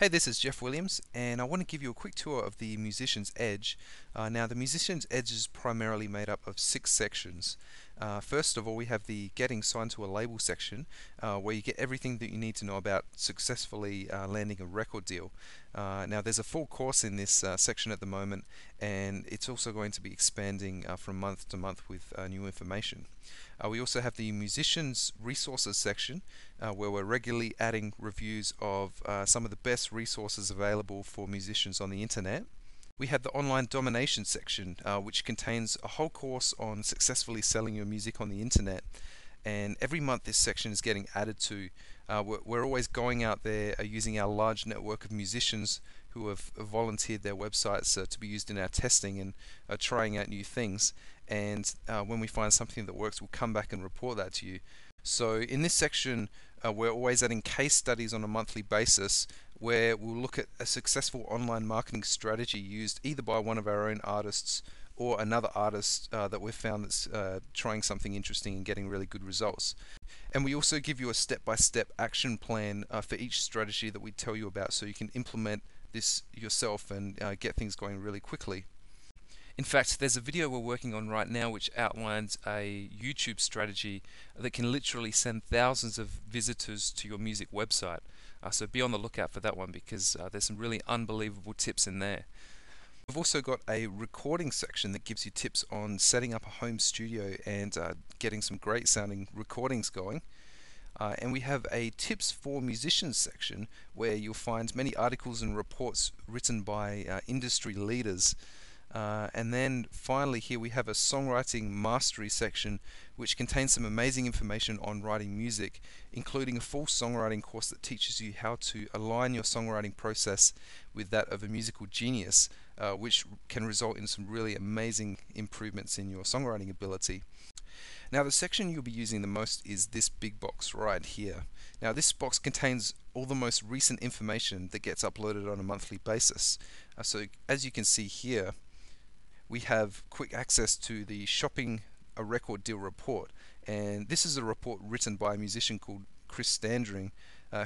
Hey, this is Jeff Williams, and I want to give you a quick tour of the Musician's Edge. Now, the Musician's Edge is primarily made up of 6 sections. First of all, we have the Getting Signed to a Label section, where you get everything that you need to know about successfully landing a record deal. Now, there's a full course in this section at the moment, and it's also going to be expanding from month to month with new information. We also have the Musicians Resources section, where we're regularly adding reviews of some of the best resources available for musicians on the internet. We have the Online Domination section, which contains a whole course on successfully selling your music on the internet. And every month this section is getting added to. We're always going out there using our large network of musicians who have volunteered their websites to be used in our testing and trying out new things. And when we find something that works, we'll come back and report that to you. So in this section, we're always adding case studies on a monthly basis where we'll look at a successful online marketing strategy used either by one of our own artists or another artist that we've found that's trying something interesting and getting really good results. And we also give you a step-by-step action plan for each strategy that we tell you about, so you can implement this yourself and get things going really quickly. In fact, there's a video we're working on right now which outlines a YouTube strategy that can literally send thousands of visitors to your music website. So be on the lookout for that one, because there's some really unbelievable tips in there. We've also got a recording section that gives you tips on setting up a home studio and getting some great sounding recordings going. And we have a tips for musicians section where you'll find many articles and reports written by industry leaders. And then finally here we have a songwriting mastery section which contains some amazing information on writing music, including a full songwriting course that teaches you how to align your songwriting process with that of a musical genius, which can result in some really amazing improvements in your songwriting ability. Now, the section you'll be using the most is this big box right here. Now, this box contains all the most recent information that gets uploaded on a monthly basis. So as you can see here, we have quick access to the Shopping a Record Deal report, and this is a report written by a musician called Chris Standring,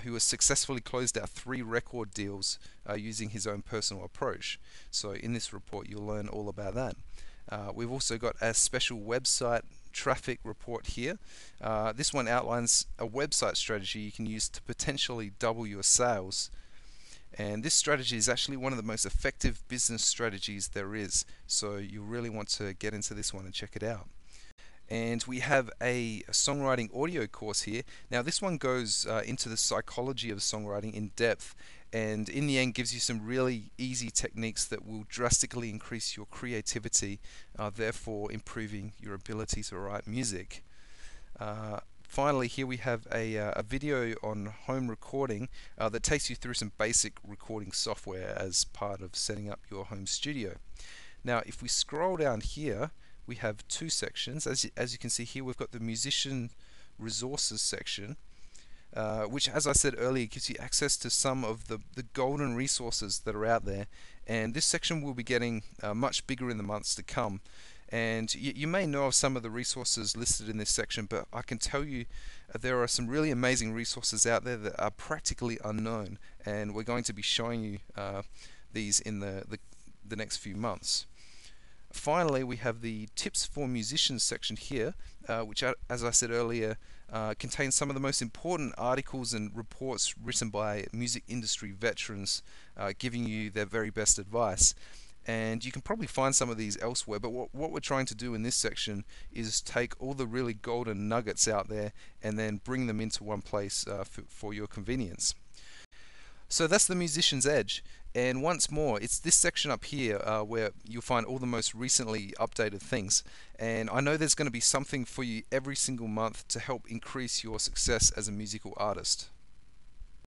who has successfully closed out 3 record deals using his own personal approach. So in this report you'll learn all about that. We've also got a special website traffic report here. This one outlines a website strategy you can use to potentially double your sales. And this strategy is actually one of the most effective business strategies there is, so you really want to get into this one and check it out. And we have a songwriting audio course here. Now this one goes into the psychology of songwriting in depth, and in the end gives you some really easy techniques that will drastically increase your creativity, therefore improving your ability to write music. Finally, here we have a video on home recording that takes you through some basic recording software as part of setting up your home studio. Now, if we scroll down here, we have 2 sections. As you can see here, we've got the Musician Resources section, which, as I said earlier, gives you access to some of the golden resources that are out there. And this section will be getting much bigger in the months to come. And you may know of some of the resources listed in this section, but I can tell you there are some really amazing resources out there that are practically unknown, and we're going to be showing you these in the next few months. Finally, we have the Tips for Musicians section here, which, as I said earlier, contains some of the most important articles and reports written by music industry veterans, giving you their very best advice. And you can probably find some of these elsewhere, but what we're trying to do in this section is take all the really golden nuggets out there and then bring them into one place for your convenience. So that's the Musician's Edge, and once more, it's this section up here where you'll find all the most recently updated things. And I know there's going to be something for you every single month to help increase your success as a musical artist.